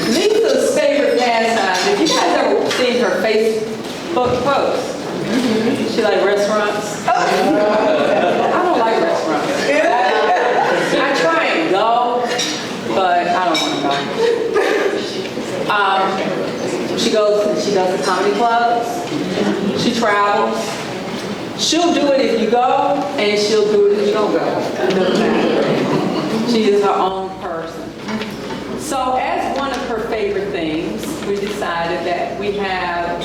Lisa's favorite pastime. If you guys ever seen her Facebook posts, she like restaurants. I don't like restaurants. I try and go, but I don't want to go. She does the comedy clubs. She travels. She'll do it if you go, and she'll do it if you don't go. It doesn't matter. She is her own person. So as one of her favorite things, we decided that we have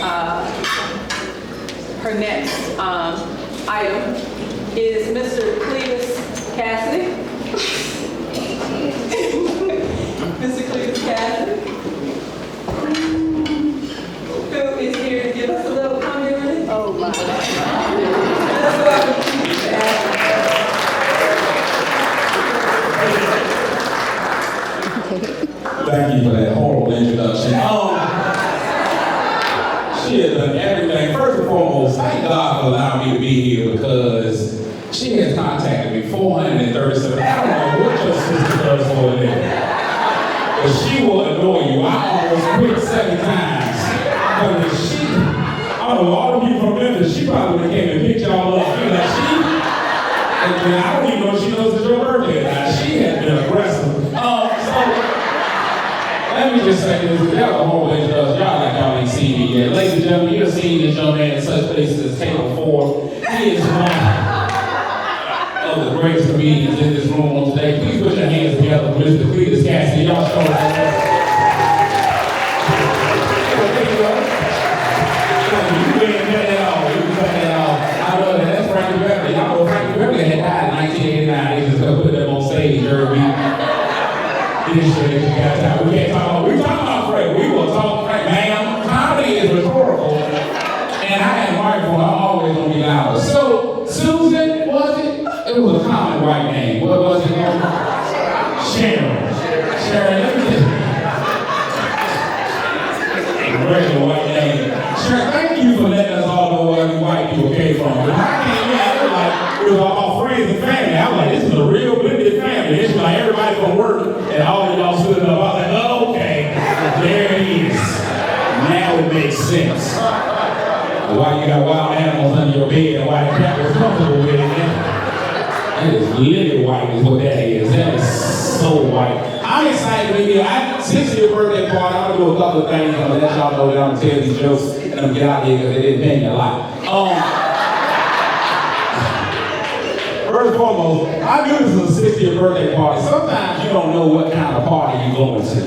her next item is Mr. Cletus Kassady. Mr. Cletus Kassady, who is here to give us a little comedy. Oh my God. Thank you for that horrible introduction. She has done everything. First and foremost, thank God for allowing me to be here because she has contacted me 437. I don't know what your sister does for a living, but she will annoy you. I almost quit 7 times. Because I don't know, all of you from Memphis, she probably would have came and picked y'all up. You know, I don't even know if she knows it's your birthday. Now, she has been aggressive. Let me just say this, y'all a whole bunch of us, y'all like y'all ain't seen me yet. Ladies and gentlemen, you have seen this young man in such places as Table 4. He is one of the greatest comedians in this room on today. Please put your hands together for Mr. Cletus Kassady. Y'all show us. You ain't got that all. You got that all. I know that. That's Frankie Beverly. Y'all know Frankie Beverly had died in 1989. They just gonna put them on stage every week. We can't talk about, we're talking about Frank. We will talk Frank. Ma'am, comedy is rhetorical. And I had a microphone, I'm always gonna be loud. So, Susan, was it? It was a common white name. What was it? Sharon. Sharon, let me just. Regular white name. Sharon, thank you for letting us all know where you white people came from. When I came in, it was like, it was all my friends and family. I was like, this is a real blended family. It's like everybody from work and all of y'all stood up. I was like, oh, okay, there it is. Now it makes sense. Why you got wild animals under your bed and why the cat was comfortable with it. That is living white is what that is. That is so white. I'm excited to be here. 60th birthday party. I'm gonna do a couple of things. I'm gonna let y'all know that I'm gonna tell these jokes and I'm gonna get out here because they didn't pay me a lot. First and foremost, I knew this was a 60th birthday party. Sometimes you don't know what kind of party you're going to.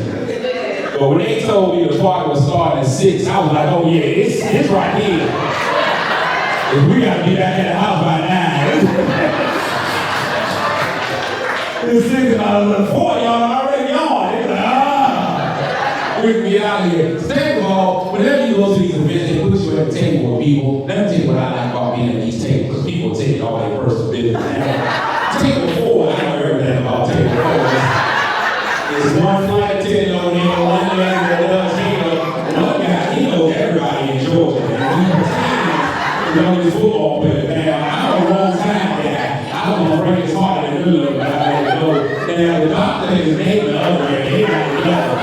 But when they told me the party was starting at 6, I was like, oh yeah, it's right here. If we gotta be back at the house by 9. It's 6 and I was like, 4 y'all already on. They like, we can get out of here. Second of all, whenever you go to these events, they put you at a table with people. Let me tell you what I like about being at these tables, because people take all their personal business. Table 4, I never heard that about table 4. There's one flight attendant over there, one man that does one guy, he knows everybody in Georgia. He's on his football player. I'm a wrong time guy. I don't want to break his heart in the middle of it. I don't know. Now, the doctor has his name in the other end. He got the other.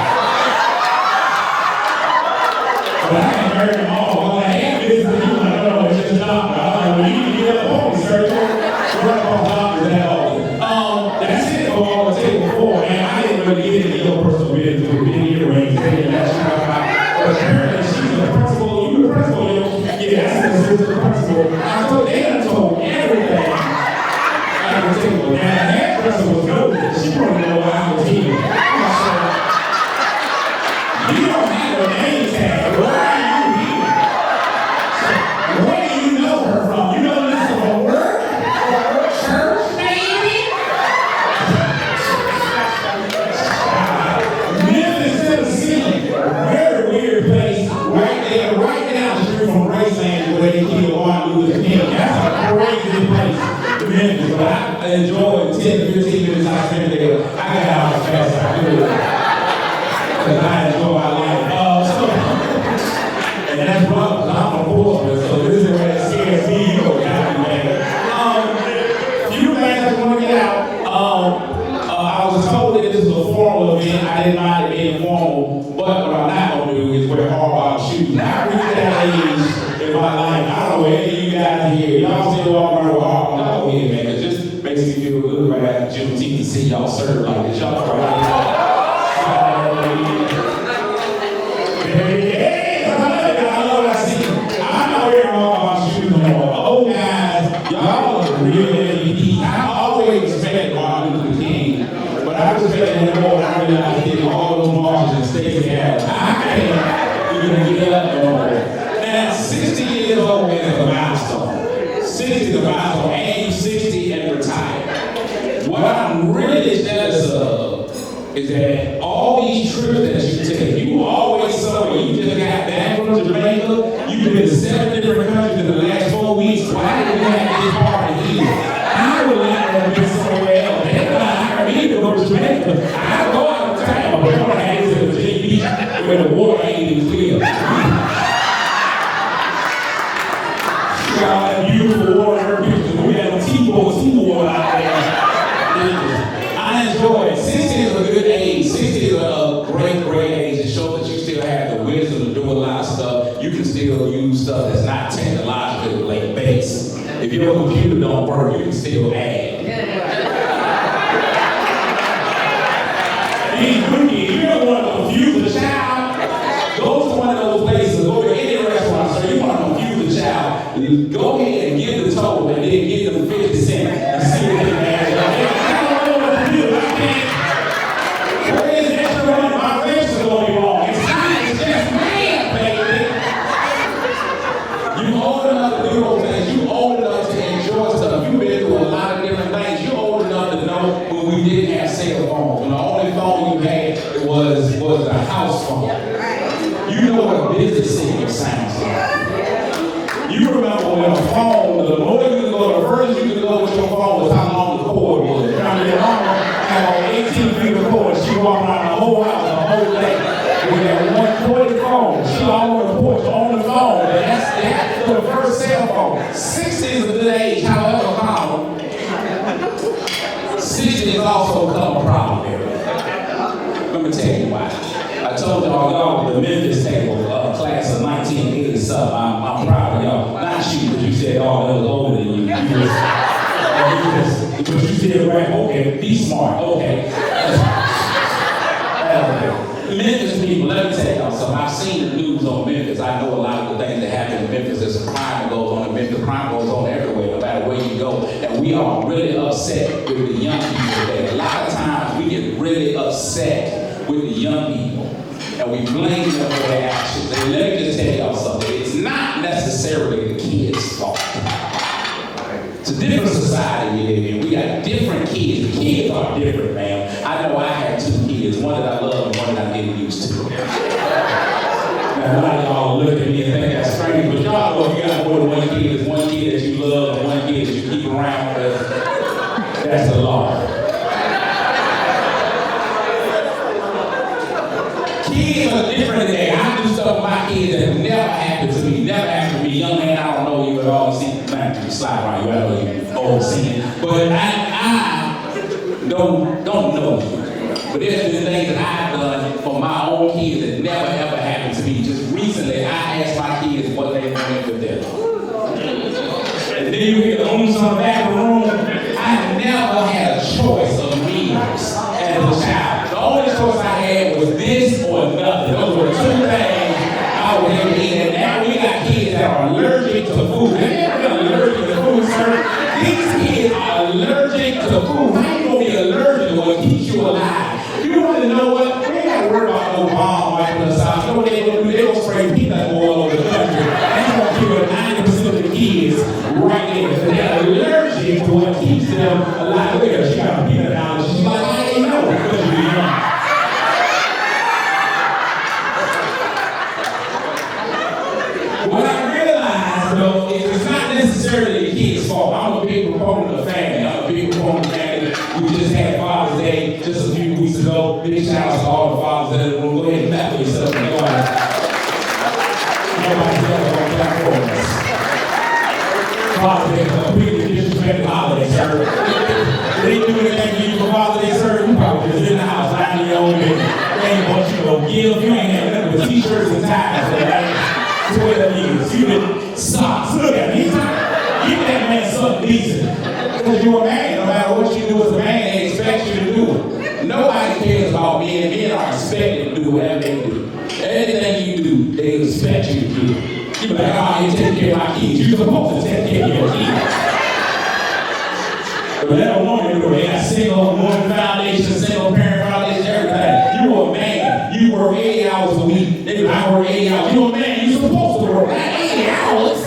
But I ain't heard them all. I'm like, hey, this is you. Like, no, it's just a doctor. I'm like, well, you need to get up on me, sir. Run up on doctors that all. That's it for all the table 4. And I didn't really get into your personal business with any earrings. But apparently, she's the principal. You the principal, you know? Yeah, that's the principal. I told they done told everything. I was table. Now, the hairdresser was good. She wanted to know why I was here. You don't have a name tag. Why are you here? So, where do you know her from? You know this is a work? Or church, baby? Memphis, Tennessee. Very weird place. Right there, right down the street from Graceland, where they killed Martin Luther King. That's a crazy place, Memphis. But I enjoyed 10 to 15 minutes I spent there. I got out as fast as I could. Because I enjoy my life. And that's wrong, because I'm a Portland, so this is where that scares me. You know, few things I want to get out. I was told that this was a formal event. I didn't mind it being not reached that age in my life. I don't know any of you guys here. Y'all still walking around with all go ahead, man. It just makes me feel good right after Juneteenth to see y'all serve like this. Y'all right. I love what I see. I'm not wearing all my shoes no more. Old guys, y'all look really neat. I always respected Martin Luther King, but I respect him more when I realized that all those marches and states had. I can't even get up no more. Now, 60 years old is a milestone. 60 is a milestone. Age 60 and retire. What I'm really jealous of is that all these trips that you take, you always somewhere. You just got back from Jamaica. You've been to 7 different countries in the last 4 weeks. Why did we have this party here? I would like to have been somewhere else. I need to go to Jamaica. I go out of town, but I want to have this at the Virginia Beach where the water ain't even clear. Y'all have beautiful water pictures. We have T-Boy out there. I enjoy it. 60 is a good age. 60 is a great age. It shows that you still have the wisdom to do a lot of stuff. You can still use stuff that's not technologically based. If your computer don't work, you can still add. These cookies, you don't want to confuse the child. Go to one of those places, go to any restaurant, so you want to confuse the child. Go ahead and give the total and then give them 50 cents and see what they add up. Was a house phone. You know what a business signal sounds like. You remember when a phone, the more you could go, the furthest you could go with your phone was how long the cord was. You know, your mama had 18 feet of cord. She walked around the whole house the whole day with that 140 phone. She all over the porch on the phone. That's the first cell phone. 60 is a good age, however common. 60 is also become a problem area. Let me tell you why. I told y'all the Memphis table, class of 1980 something. I'm proud of y'all. Not you, but you said, oh, that was older than you. But you said, right, okay, be smart, okay. Memphis people, let me tell y'all something. I've seen the news on Memphis. I know a lot of the things that happen in Memphis. There's a crime that goes on in Memphis. Crime goes on everywhere, no matter where you go. And we are really upset with the young people there. A lot of times we get really upset with the young people, and we blame them for their actions. And let me just tell y'all something. It's not necessarily the kids' fault. It's a different society we live in. We got different kids. The kids are different, man. I know I had 2 kids, one that I love and one that I didn't used to. Now, a lot of y'all look at me and think that's strange, but y'all know if you got more than one kid, there's one kid that you love and one kid that you keep around with. That's the law. Kids are different today. I do stuff with my kids that never happened to me. Never happened to me. Young man, I don't know you at all. See, man, you slide around you. I know you old singing. But I don't know you. But there's been things that I've done for my own kids that never ever happened to me. Just recently, I asked my kids what they wanted for dinner. And then you hear the oomph on the back of the room. I never had a choice of meals as a child. The only choice I had was this or nothing. Those were 2 things I would have eaten. And now we got kids that are allergic to food. Have you ever been allergic to food, sir? These kids are allergic to food. How you gonna be allergic to what keeps you alive? You want to know what? We ain't got to worry about no bomb wiping us out. You know what they gonna do? They gonna spray peanut oil over the country. That's gonna kill 90% of the kids right there. They're allergic to what keeps them alive. Look at her, she got a peanut allergy. She's like, I didn't know because you're young. What I realized, though, is it's not necessarily the kid's fault. I'm a big proponent of family. I'm a big proponent of family. We just had Father's Day just a few weeks ago. Big shout out to all the fathers in the room. Go ahead and clap for yourself. Nobody's ever going to clap for us. Father's Day is a completely disrespectful holiday, sir. They do anything for you for Father's Day, sir. You probably just in the house, lying in your own bed. They ain't want you to go give. You ain't had nothing but t-shirts and ties. pajamas, even socks. Look at me. Give that man something decent. Because you're a man, no matter what you do as a man, they expect you to do it. Nobody cares about men. Men are expected to do whatever they do. Anything you do, they expect you to do. You be like, oh, you take care of my kids. You're supposed to take care of your kids. But let a woman do it. They got single woman foundation, single parent foundation, everything. You a man. You work 80 hours a week. They be like, I work 80 hours. You a man. You're supposed to work 80 hours.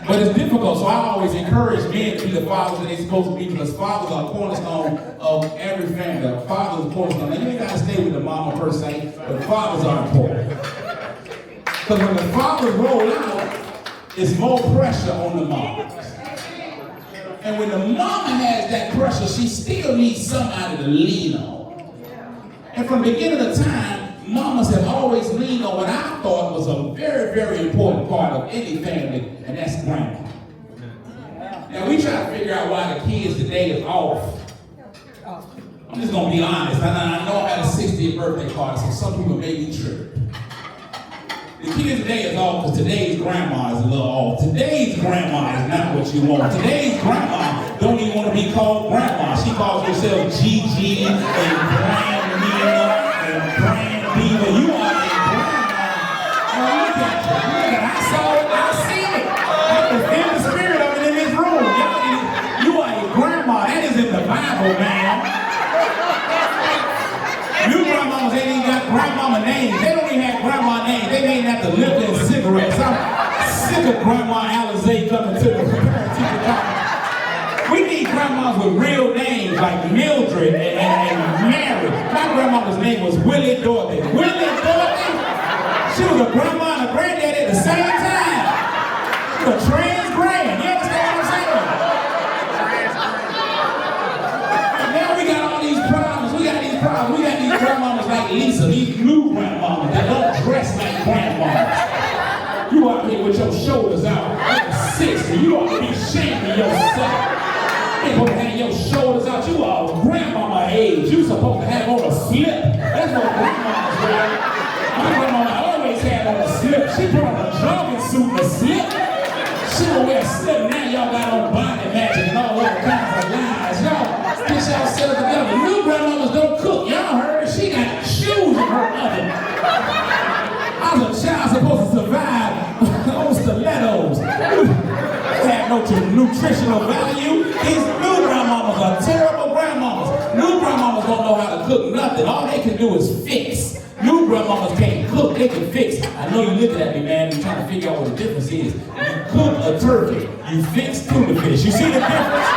But it's difficult, so I always encourage men to be the fathers that they're supposed to be, because fathers are a cornerstone of every family. A father is a cornerstone. Now, you ain't got to stay with the mama per se, but fathers are important. Because when the fathers roll out, it's more pressure on the moms. And when the mama has that pressure, she still needs somebody to lean on. And from the beginning of time, mamas have always leaned on what I thought was a very, very important part of any family, and that's grandma. Now we try to figure out why the kids today is off. I'm just gonna be honest. I know I had a 60th birthday party, so some people may be tripping. The kids today is off because today's grandma is a little off. Today's grandma is not what you want. Today's grandma don't even want to be called grandma. She calls herself Gigi and Grandmia and Granddiva. You are a grandma. Now look at you. Look at it. I saw it. I see it. I can feel the spirit of it in this room. You are a grandma. That is in the Bible, man. New grandmas ain't even got grandmama names. They don't even have grandma names. They named after liquor and cigarettes. I'm sick of Grandma Alizé coming to the parent-teacher conference. We need grandmas with real names like Mildred and Mary. My grandmama's name was Willie Dorothy. Willie Dorothy? She was a grandma and a granddaddy at the same time. She was a trans grand. You understand what I'm saying? And now we got all these problems. We got these grandmamas like Lisa, these new grandmamas that don't dress like grandmamas. You out here with your shoulders out like a 60. You ought to be ashamed of yourself. You ain't supposed to have your shoulders out. You are grandmama age. You supposed to have on a slip. That's what grandmamas wear. My grandmama always had on a slip. She put on a jogging suit and a slip. She don't wear a slip. Now y'all got on body magic and all other kinds of lies. Y'all get yourselves together. New grandmamas don't cook. Y'all heard her. She got shoes in her oven. I was a child supposed to survive on stilettos. Had no nutritional value. These new grandmamas are terrible grandmamas. New grandmamas don't know how to cook nothing. All they can do is fix. New grandmamas can't cook, they can fix. I know you're looking at me, man, you're trying to figure out what the difference is. You cook a turkey, you fix tuna fish. You see the difference?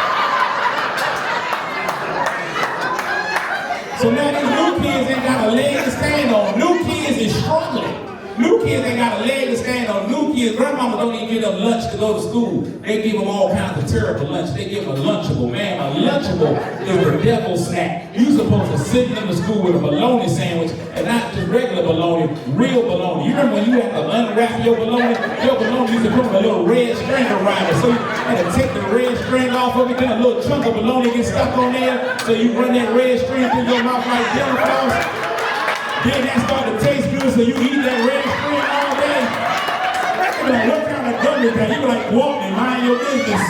So now these new kids ain't got a leg to stand on. New kids is struggling. New kids ain't got a leg to stand on. New kids, grandmama don't even give them lunch to go to school. They give them all kinds of terrible lunch. They give them a Lunchable. Man, a Lunchable is the devil's snack. You supposed to sit in the school with a bologna sandwich, and not just regular bologna, real bologna. You remember when you had to unwrap your bologna? Your bologna used to put a little red string around it. So you had to take the red string off of it, then a little chunk of bologna gets stuck on there. So you run that red string through your mouth like jello floss. Then that started to taste good, so you eat that red string all day. You know, what kind of gum is that? You be like, walk and mind your business.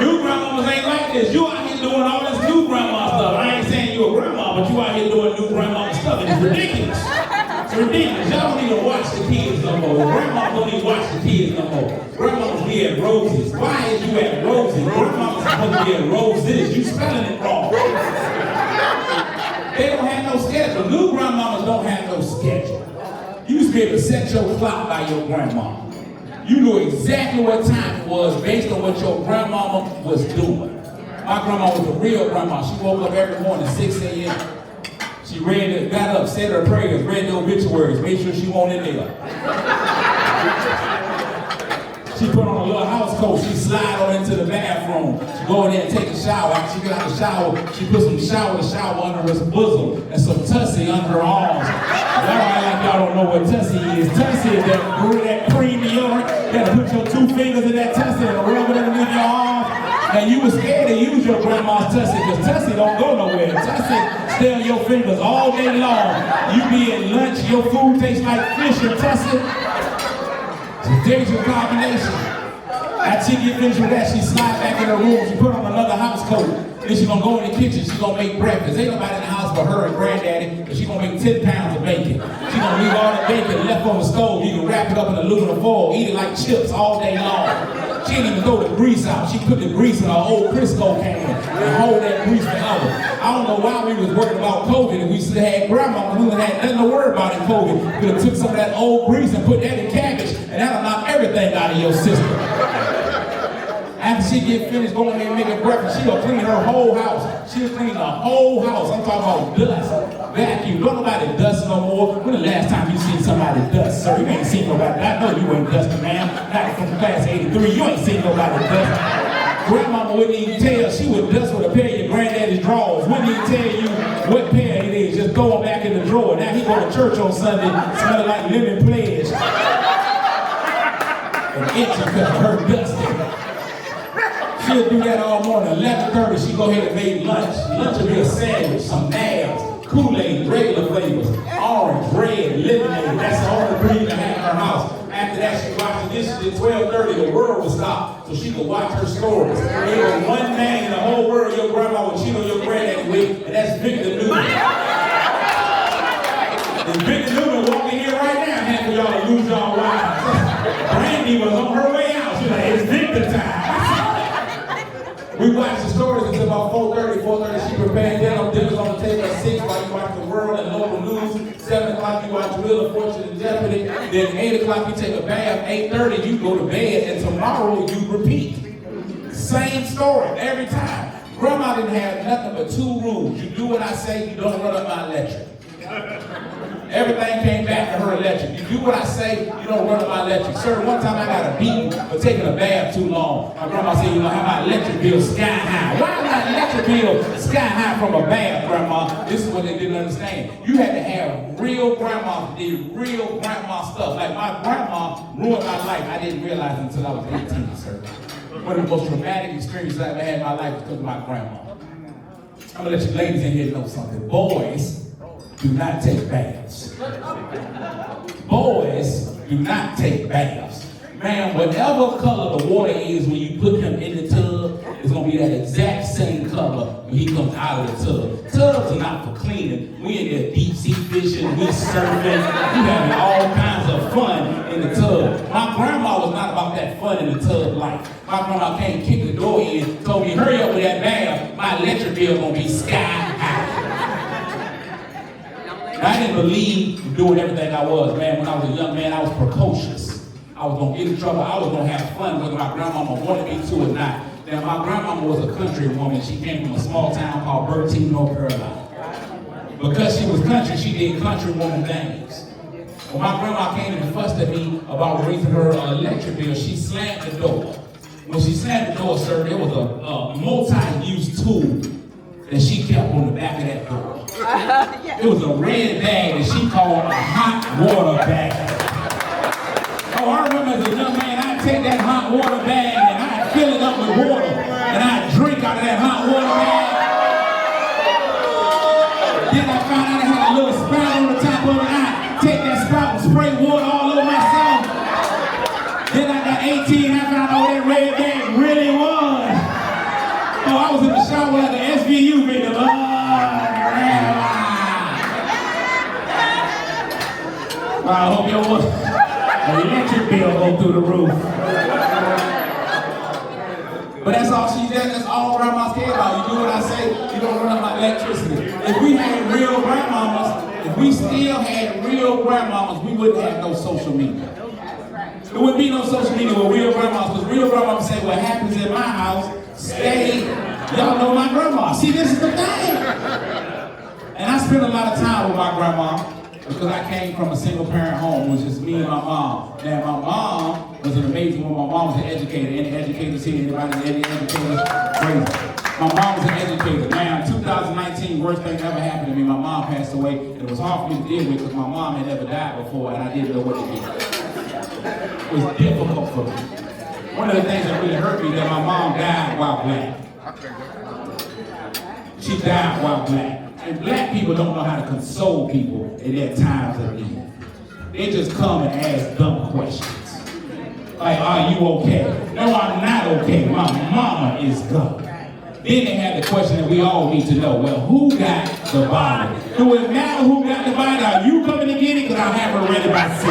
New grandmamas ain't like this. You out here doing all this new grandma stuff. I ain't saying you a grandma, but you out here doing new grandma stuff. And it's ridiculous. It's ridiculous. Y'all don't even watch the kids no more. Grandmas don't even watch the kids no more. Grandmamas be at Roses. Why is you at Roses? Grandmamas supposed to be at Roses. You spelling it wrong. They don't have no schedule. New grandmamas don't have no schedule. You used to be able to set your clock by your grandma. You knew exactly what time it was based on what your grandmama was doing. My grandma was a real grandma. She woke up every morning at 6 a.m. She got up, said her prayers, read the obituaries, made sure she won't in there. She put on a little house coat. She slide on into the bathroom. She go in there and take a shower. After she get out the shower, she put some shower under her bosom and some tussie under her arms. Y'all act like y'all don't know what tussie is. Tussie is that cream deodorant. You gotta put your 2 fingers in that tussie and rub it underneath your arms. And you were scared to use your grandma's tussie because tussie don't go nowhere. Tussie stay on your fingers all day long. You be at lunch, your food tastes like fish and tussin. It's a dangerous combination. That chick get finished with that, she slide back in her room, she put on another house coat. Then she gonna go in the kitchen, she gonna make breakfast. Ain't nobody in the house but her and granddaddy, but she gonna make 10 pounds of bacon. She gonna leave all the bacon left on the stove. You can wrap it up in aluminum foil, eat it like chips all day long. She didn't even throw the grease out. She put the grease in her old Crisco can and hold that grease forever. I don't know why we was worried about COVID and we still had grandma who had nothing to worry about in COVID. We could have took some of that old grease and put that in cabbage and that'll knock everything out of your system. After she get finished going in and making breakfast, she'll clean her whole house. She'll clean the whole house. I'm talking about dust, vacuum. Don't nobody dust no more. When the last time you seen somebody dust, sir? You ain't seen nobody. I know you ain't dusting, ma'am. Not from class 83. You ain't seen nobody dust. Grandmama wouldn't even tell. She would dust with a pair of your granddaddy's drawers. Wouldn't even tell you what pair it is. Just throw them back in the drawer. Now he go to church on Sunday, smelling like lemon pledge. And itching because of her dusting. She'll do that all morning. 11:30, she go ahead and make lunch. Lunch will be a sandwich, some nabs, Kool-Aid, regular flavors, orange, red, lemonade. That's the only breed to have in her house. After that, she watches this at 12:30. The world will stop so she can watch her stories. There was one man in the whole world your grandma would cheat on your granddaddy with, and that's Victor Newman. If Victor Newman walking here right now, half of y'all lose y'all wives. Brandy was on her way out. She's like, it's Victor time. We watch the stories until about 4:30. She prepared dinner's on the table at 6 while you watch the world and local news. 7 o'clock you watch Wheel of Fortune and Jeopardy. Then 8 o'clock you take a bath. 8:30 you go to bed, and tomorrow you repeat. Same story every time. Grandma didn't have nothing but 2 rules. You do what I say, you don't run up my electric. Everything came back to her electric. You do what I say, you don't run up my electric. Sir, one time I got a beating for taking a bath too long. My grandma said, you know, how my electric bill sky high. Why is my electric bill sky high from a bath, Grandma? This is what they didn't understand. You had to have real grandma that did real grandma stuff. Like my grandma ruined my life. I didn't realize it until I was 18, sir. One of the most traumatic experiences I ever had in my life was because of my grandma. I'm gonna let you ladies in here know something. Boys do not take baths. Boys do not take baths. Man, whatever color the water is when you put him in the tub, it's gonna be that exact same color when he comes out of the tub. Tubs are not for cleaning. We in there deep sea fishing, we surfing, we having all kinds of fun in the tub. My grandma was not about that fun in the tub life. My grandma came, kicked the door in, told me, hurry up with that bath, my electric bill gonna be sky high. I didn't believe doing everything I was, man. When I was a young man, I was precocious. I was gonna get in trouble. I was gonna have fun whether my grandmama wanted me to or not. Now, my grandmama was a country woman. She came from a small town called Bertine, North Carolina. Because she was country, she did country woman things. When my grandma came and fussed at me about raising her electric bill, she slammed the door. When she slammed the door, sir, there was a multi-use tool that she kept on the back of that door. It was a red bag that she called a hot water bag. Oh, I remember as a young man, I'd take that hot water bag and I'd fill it up with water and I'd drink out of that hot water bag. Then I found out I had a little spout on the top of it. I'd take that spout and spray water all over myself. Then I got 18, I found out what that red bag really was. Oh, I was in the shower at the SVU video. I hope your electric bill go through the roof. But that's all that's all grandmas care about. You do what I say, you don't run up my electricity. If we had real grandmamas, if we still had real grandmamas, we wouldn't have no social media. There wouldn't be no social media with real grandmas, because real grandmas say what happens in my house, stay. Y'all know my grandma. See, this is the thing. And I spent a lot of time with my grandma, because I came from a single parent home, which is me and my mom. Now, my mom was an amazing woman. My mom was an educator. Any educators here? Anybody? Any educators? Crazy. My mom was an educator. Now, in 2019, worst thing that ever happened to me, my mom passed away. It was hard for me to deal with because my mom had never died before and I didn't know what to do. It was difficult for me. One of the things that really hurt me is that my mom died while black. She died while black. And black people don't know how to console people in their times of need. They just come and ask dumb questions. Like, are you okay? No, I'm not okay. My mama is gone. Then they had the question that we all need to know. Well, who got the body? Do it matter who got the body? Are you coming to get it? Because I have it ready by 6.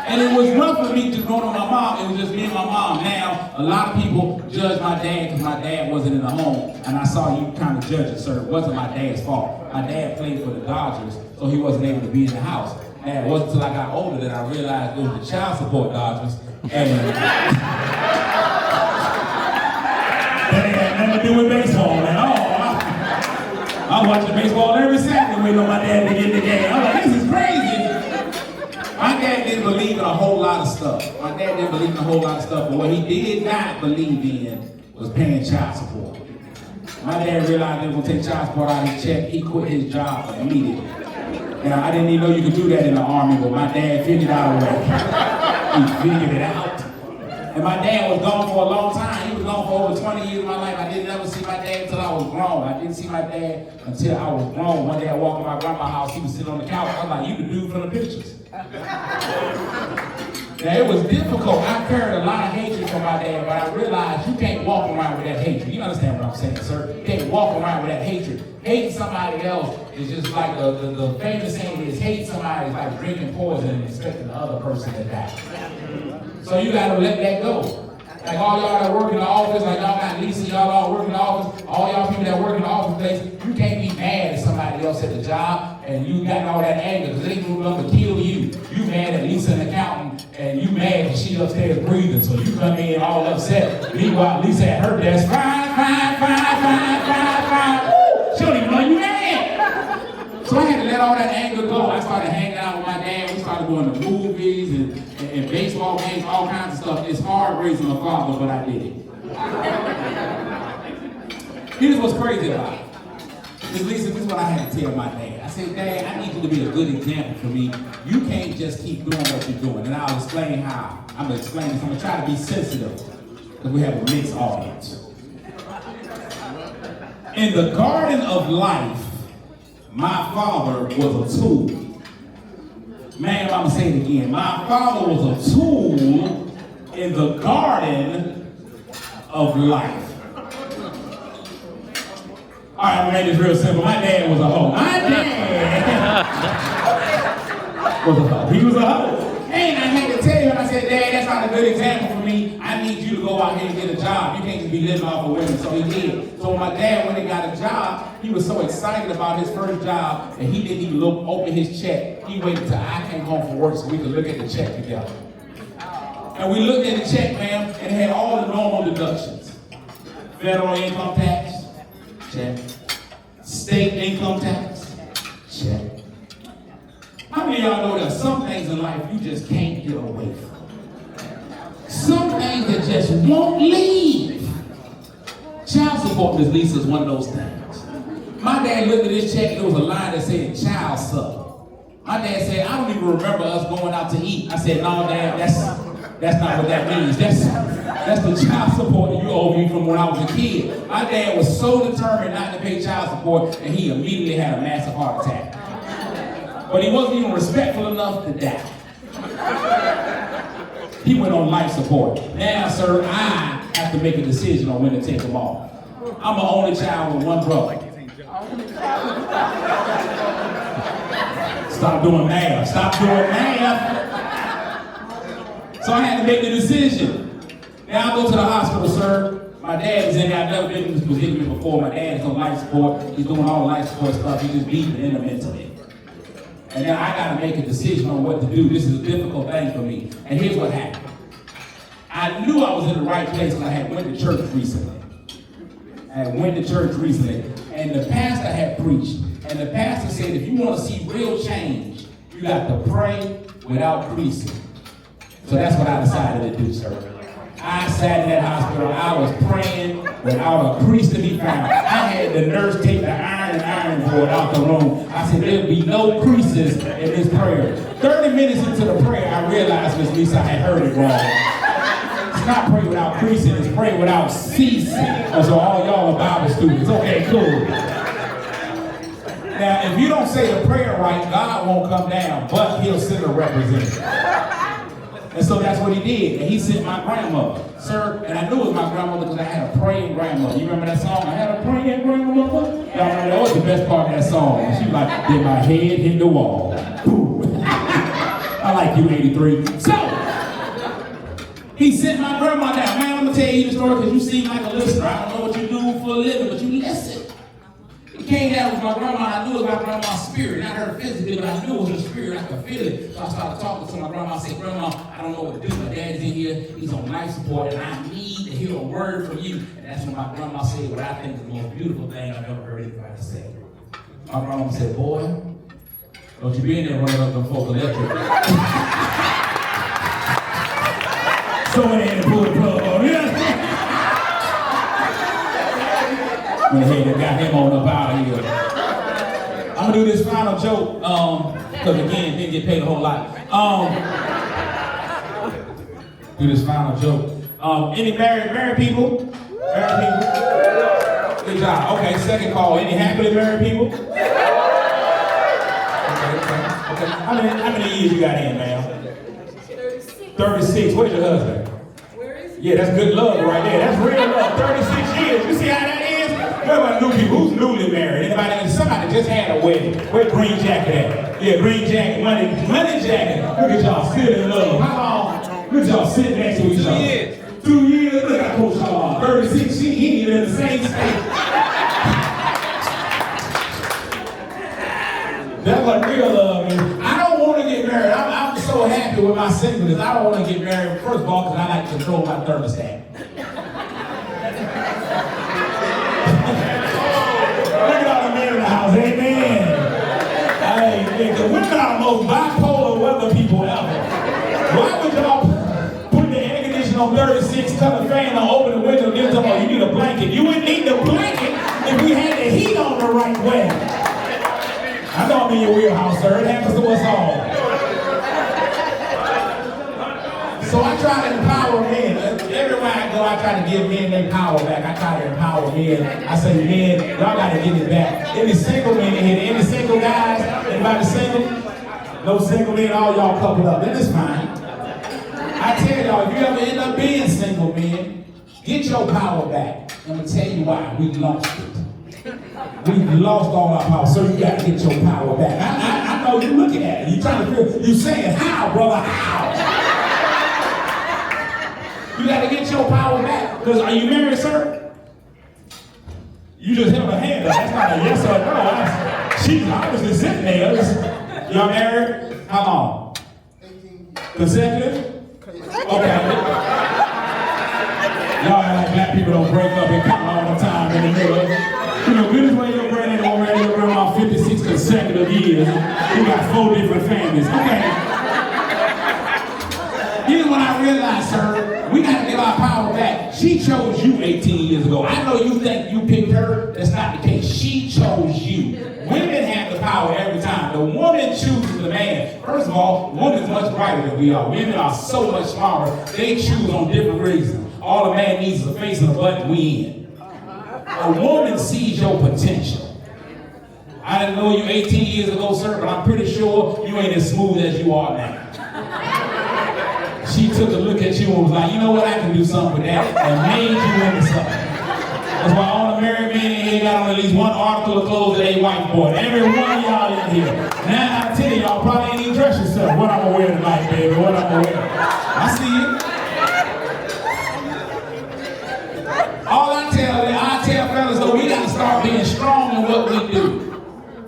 And it was rough for me to go to my mom. It was just me and my mom. Now, a lot of people judge my dad because my dad wasn't in the home. And I saw you kind of judge it, sir. It wasn't my dad's fault. My dad played for the Dodgers, so he wasn't able to be in the house. And it wasn't until I got older that I realized it was the child support Dodgers. And that had nothing to do with baseball at all. I'm watching baseball every Saturday waiting on my dad to get in the game. I'm like, this is crazy. My dad didn't believe in a whole lot of stuff. My dad didn't believe in a whole lot of stuff, but what he did not believe in was paying child support. My dad realized he was going to take child support out of his check. He quit his job immediately. Now, I didn't even know you could do that in the Army, but my dad figured out a way. He figured it out. And my dad was gone for a long time. He was gone for over 20 years of my life. I didn't ever see my dad until I was grown. I didn't see my dad until I was grown. One day I walked in my grandma's house. He was sitting on the couch. I was like, you the dude from the pictures. Now, it was difficult. I carried a lot of hatred from my dad, but I realized you can't walk around with that hatred. You understand what I'm saying, sir? You can't walk around with that hatred. Hating somebody else is just like the famous saying is, hate somebody is like drinking poison and expecting the other person to die. So you gotta let that go. Like all y'all that work in the office, like y'all got Lisa, y'all all work in the office, all y'all people that work in the office place, you can't be mad at somebody else at the job and you got all that anger because they gonna come to kill you. You mad at Lisa, an accountant, and you mad that she upstairs breathing, so you come in all upset. Meanwhile, Lisa at her desk, fine. She don't even know you mad. So I had to let all that anger go. I started hanging out with my dad. We started going to movies and baseball games, all kinds of stuff. It's hard raising a father, but I did it. Here's what's crazy about it. Lisa, this is what I had to tell my dad. I said, Dad, I need you to be a good example for me. You can't just keep doing what you're doing. And I'll explain how. I'm going to explain this. I'm going to try to be sensitive because we have a mixed audience. In the garden of life, my father was a tool. Man, I'm going to say it again. My father was a tool in the garden of life. All right, I'm going to make this real simple. My dad was a hoe. My dad was a hoe. He was a hoe. And I had to tell you, and I said, Dad, that's not a good example for me. I need you to go out here and get a job. You can't just be living off of women. So he did. So when my dad went and got a job, he was so excited about his first job that he didn't even open his check. He waited till I came home from work so we could look at the check together. And we looked at the check, ma'am, and it had all the normal deductions. Federal income tax, check. State income tax, check. How many of y'all know that some things in life you just can't get away from? Some things that just won't leave. Child support, Ms. Lisa, is one of those things. My dad looked at this check and there was a line that said child sub. My dad said, I don't even remember us going out to eat. I said, no, Dad, that's not what that means. That's the child support that you owe me from when I was a kid. My dad was so determined not to pay child support and he immediately had a massive heart attack. But he wasn't even respectful enough to die. He went on life support. Now, sir, I have to make a decision on when to take him off. I'm an only child with one brother. Stop doing math. Stop doing math. So I had to make the decision. Now I go to the hospital, sir. My dad is in there. I've never been in this position before. My dad is on life support. He's doing all the life support stuff. He's just beating in the mentally. And then I got to make a decision on what to do. This is a difficult thing for me. And here's what happened. I knew I was in the right place when I had went to church recently. And the pastor had preached. And the pastor said, if you want to see real change, you got to pray without creasing. So that's what I decided to do, sir. I sat in that hospital. I was praying without a crease to be found. I had the nurse take the iron board out the room. I said, there'll be no creases in this prayer. 30 minutes into the prayer, I realized, Miss Lisa, I had heard it wrong. It's not pray without creasing, it's pray without ceasing. So all y'all are Bible students. Okay, cool. Now, if you don't say the prayer right, God won't come down, but he'll send a representative. And so that's what he did. And he sent my grandmother, sir. And I knew it was my grandmother because I had a praying grandmother. You remember that song? I had a praying grandmother. Y'all remember that was the best part of that song. And she was like, then my head hit the wall. I like you, 83. So, he sent my grandma down. Man, I'm going to tell you the story because you seem like a listener. I don't know what you do for a living, but you listen. He came down with my grandma. I knew it was my grandma's spirit. Not her physically, but I knew it was her spirit. I could feel it. So I started talking to my grandma. I said, Grandma, I don't know what to do. My dad's in here. He's on life support, and I need to hear a word from you. And that's when my grandma said what I think is the most beautiful thing I've ever heard anybody say. My grandma said, boy, don't you be in there running up them folk electric. So in there and pull the plug on. Yeah. Went ahead and got him on up out of here. I'm gonna do this final joke, because again, didn't get paid a whole lot. Do this final joke. Any married people? Married people? Good job. Okay, second call. Any happily married people? Okay. How many years you got in, ma'am? 36. Where's your husband? Where is he? Yeah, that's good love right there. That's real love. 36 years. You see how that is? What about new people? Who's newly married? Anybody? Somebody just had a wedding. Where green jacket at? Yeah, green jacket, money jacket. Look at y'all still in love. How long? Look at y'all sitting next to each other. 2 years. 2 years? Look at Coach Shaw. 36, he ain't even in the same state. That's what real love is. I don't want to get married. I'm so happy with my singleness. I don't want to get married, first of all, because I like to control my thermostat. Look at all the men in the house, amen. Hey, the women are the most bipolar weather people ever. Why would y'all put the air conditioner on 36, cut the fan on, open the window, then tell you need a blanket? You wouldn't need the blanket if we had the heat on the right way. I know I'm in your wheelhouse, sir. It happens to us all. So I try to empower men. Everywhere I go, I try to give men their power back. I try to empower men. I say, men, y'all got to get it back. Any single men in here? Any single guys? Anybody single? No single men? All y'all coupled up. Then it's fine. I tell y'all, if you ever end up being single men, get your power back. I'm going to tell you why. We lost it. We lost all our power, so you got to get your power back. I know you're looking at it. You're trying to feel, you're saying, how, brother, how? You got to get your power back. Because are you married, sir? You just held a hand up. That's not a yes or no. She's obviously sitting there. Y'all married? How long? 18 years. Consecutive? Okay. Y'all act like black people don't break up and come all the time in the middle. You know, good as well your granddaddy don't marry your grandma 56 consecutive years. You got 4 different families. Okay. Here's what I realized, sir. We got to get our power back. She chose you 18 years ago. I know you think you picked her. That's not the case. She chose you. Women have the power every time. The woman chooses the man. First of all, women's much brighter than we are. Women are so much smarter. They choose on different reasons. All the man needs is a face and a button, we in. A woman sees your potential. I didn't know you 18 years ago, sir, but I'm pretty sure you ain't as smooth as you are now. She took a look at you and was like, you know what, I can do something with that, and made you into something. That's why all the married men in here got on at least one article of clothes that they white boy. Every one of y'all in here. Now I tell y'all probably ain't even dress yourself. What I'm gonna wear tonight, baby? What I'm gonna wear? I see it. All I tell fellas though, we gotta start being strong in what we do.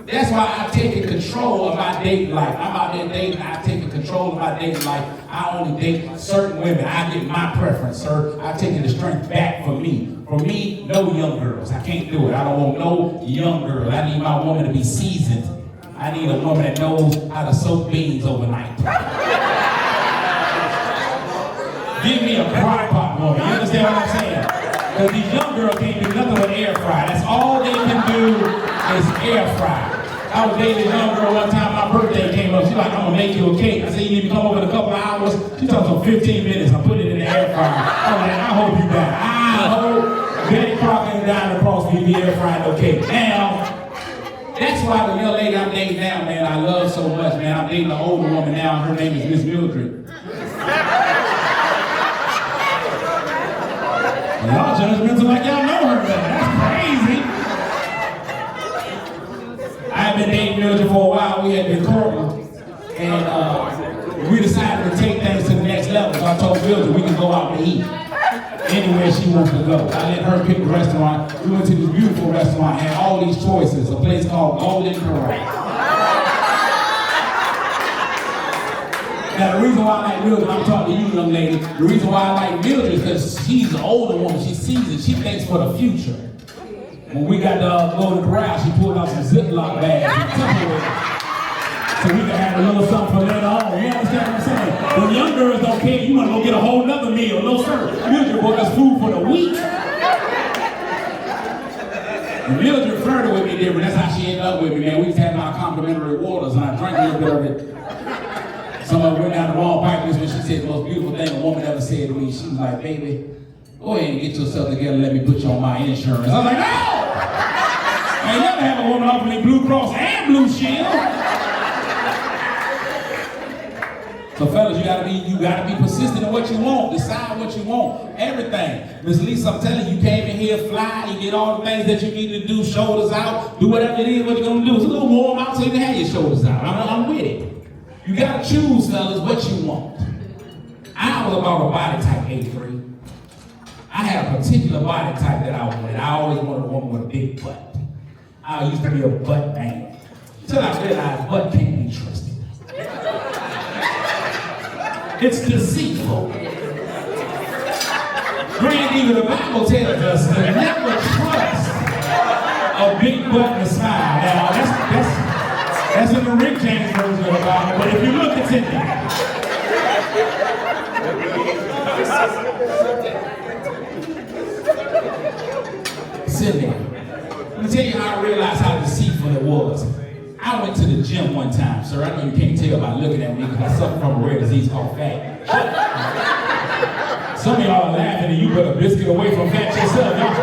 That's why I've taken control of my dating life. I'm out there dating, I've taken control of my dating life. I only date certain women. I get my preference, sir. I've taken the strength back for me. For me, no young girls. I can't do it. I don't want no young girl. I need my woman to be seasoned. I need a woman that knows how to soak beans overnight. Give me a crock pot woman. You understand what I'm saying? Because these young girls can't do nothing with air fry. That's all they can do is air fry. I was dating a young girl one time, my birthday came up. She's like, I'm gonna make you a cake. I said, you need to come over in a couple of hours. She talked for 15 minutes. I put it in the air fryer. I Okay, now, that's why the young lady I'm dating now, man, I love so much, man. I'm dating an older woman now. Her name is Miss Mildred. And y'all judgmental like y'all know her, man. That's crazy. I've been dating Mildred for a while. We had been courting. And we decided to take things to the next level. So I told Mildred we can go out to eat anywhere she wants to go. I let her pick the restaurant. We went to this beautiful restaurant, had all these choices. A place called Golden Corral. Now the reason why I like Mildred, I'm talking to you, young lady. The reason why I like Mildred is because she's an older woman. She sees it. She thinks for the future. When we got to Golden Corral, she pulled out some Ziploc bags. So we can have a little something for later on. You understand what I'm saying? When young girls don't care, you want to go get a whole nother meal. No, sir. Mildred bought us food for the week. And Mildred flirted with me different. That's how she ended up with me, man. We used to have our complimentary waters, and I drank a little bit of it. Some of it went down the wrong pipe when she said the most beautiful thing a woman ever said to me. She was like, baby, go ahead and get yourself together. Let me put you on my insurance. I was like, no! I ain't never had a woman offer me Blue Cross and Blue Shield. So fellas, you gotta be persistent in what you want. Decide what you want. Everything. Miss Lisa, I'm telling you, you came in here, fly, you get all the things that you need to do, shoulders out, do whatever it is, what you're gonna do. It's a little warm out so you can have your shoulders out. I'm with it. You gotta choose, fellas, what you want. I was about a body type A3. I had a particular body type that I wanted. I always wanted a woman with a big butt. I used to be a butt man. Until I realized butt can't be trusted. It's deceitful. Grand, even the Bible tells us to never trust a big butt and a smile. Now, that's in the Rick James version of the Bible, but if you look, it's in there. It's in there. Let me tell you how I realized how deceitful it was. I went to the gym one time, sir. I know you can't tell by looking at me because I suffer from a rare disease called fat. Some of y'all are laughing and you put a biscuit away from fat yourself, y'all.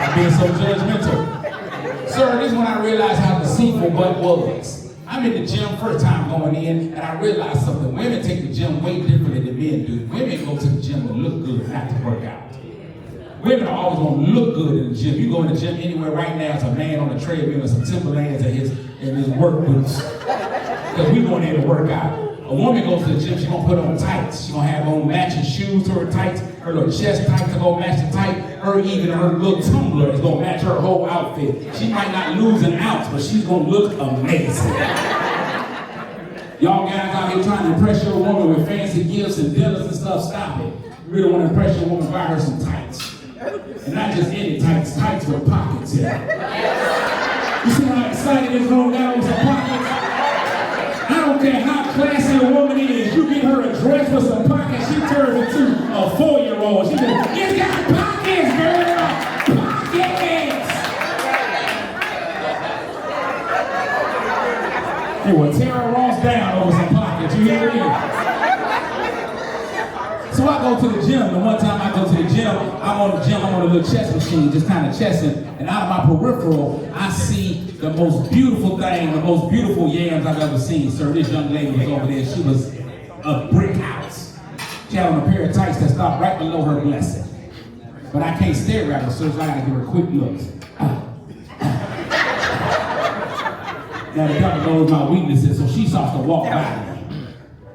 I'm being so judgmental. Sir, this is when I realized how deceitful butt was. I'm in the gym first time going in, and I realized something. Women take the gym way differently than men do. Women go to the gym to look good, not to work out. Women are always going to look good in the gym. You go in the gym anywhere right now, it's a man on the treadmill with some Timberlands and his work boots. Because we going in to work out. A woman goes to the gym, she's going to put on tights. She's going to have on matching shoes to her tights. Her little chest tights are going to match the tight. Her little tumbler is going to match her whole outfit. She might not lose an ounce, but she's going to look amazing. Y'all guys out here trying to impress your woman with fancy gifts and dinners and stuff, stop it. You really want to impress your woman, buy her some tights. And not just any tights, tights with pockets in it. You see how excited this little guy with some pockets? I don't care how classy a woman is, you get her a dress with some pockets, she turns into a 4-year-old. She says, it's got pockets, girl! Pockets! They will tear Ross down over some pockets, you hear me? So I go to the gym, and one time I go to the gym, I'm on a little chest machine, just kind of chesting, and out of my peripheral, I see the most beautiful thing, the most beautiful yams I've ever seen. Sir, this young lady was over there, she was a brick house. She had on a pair of tights that stopped right below her blessing. But I can't stare at her, so I gotta give her quick looks. Now the devil knows my weaknesses, so she starts to walk by me.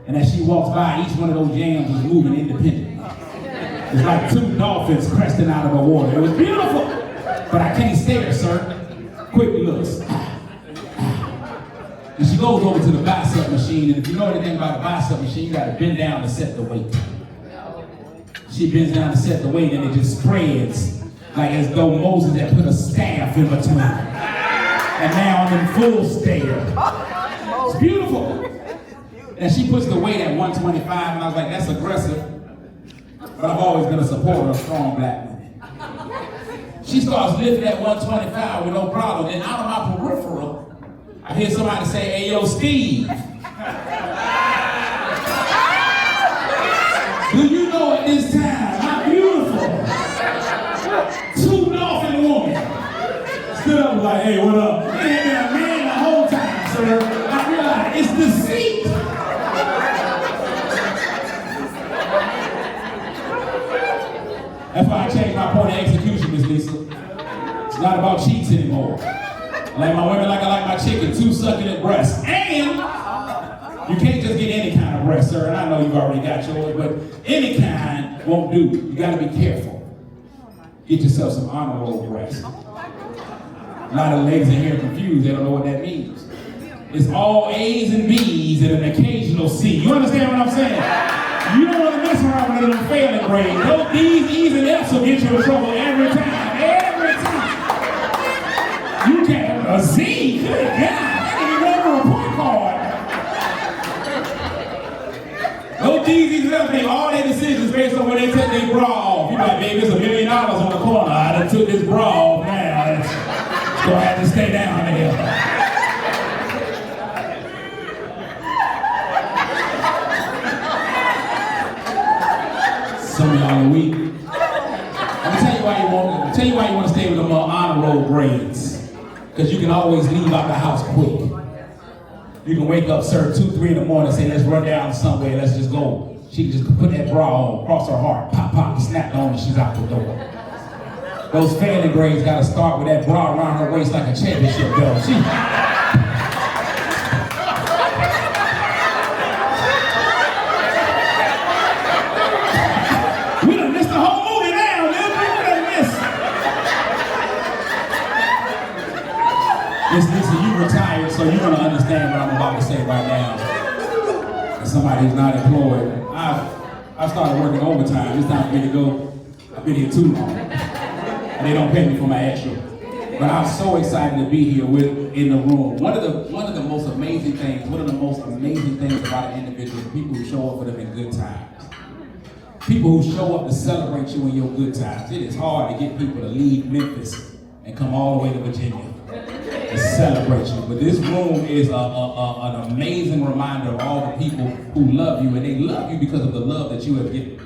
And as she walks by, each one of those yams was moving independently. It's like 2 dolphins cresting out of the water. It was beautiful, but I can't stare, sir. Quick looks. And she goes over to the bicep machine, and if you know anything about a bicep machine, you gotta bend down to set the weight. She bends down to set the weight, and it just spreads like as though Moses had put a staff in between. And now I'm in full stare. It's beautiful. And she puts the weight at 125, and I was like, that's aggressive. But I've always been a supporter of strong black women. She starts lifting at 125 with no problem. And out of my peripheral, I hear somebody say, hey, yo, Steve. Do you know at this time how beautiful 2 dolphin women like, hey, what up? You ain't been a man the whole time, sir. I realize it's deceit. That's why I changed my point of execution, Miss Lisa. It's not about cheeks anymore. I like my women like I like my chicken, 2 succulent breasts. And you can't just get any kind of breast, sir. And I know you've already got yours, but any kind won't do. You gotta be careful. Get yourself some honor roll breasts. A lot of ladies in here confused. They don't know what that means. It's all A's and B's and an occasional C. You understand what I'm saying? You don't want to mess around with a little failing grade. Those D's, E's, and F's will get you in trouble every time. Every time. You can't have a Z. Good God. That ain't even on a report card. Those D's, E's, and F's make all their decisions based on when they take their bra off. You like, baby, it's $1 million on the corner. I done took this bra off now. It's gonna have to stay down there. Some of y'all are weak. Let me tell you why you want to stay with them honor roll braids. Because you can always leave out the house quick. You can wake up, sir, 2, 3 in the morning and say, let's run down somewhere, let's just go. She can just put that bra on, cross her heart, pop, pop, snap on, and she's out the door. Those failing grades got to start with that bra around her waist like a championship belt. We done missed the whole movie now, little bit. We done missed. Listen, you retired, so you're going to understand what I'm about to say right now. As somebody who's not employed, I started working overtime. It's time for me to go. I've been here too long. And they don't pay me for my extra. But I'm so excited to be here in the room. One of the most amazing things about an individual is people who show up for them in good times. People who show up to celebrate you in your good times. It is hard to get people to leave Memphis and come all the way to Virginia to celebrate you. But this room is an amazing reminder of all the people who love you, and they love you because of the love that you have given.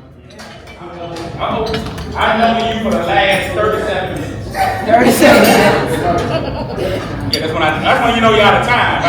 I've known you for the last 37 minutes. 37 minutes. Yeah, that's when you know you're out of time.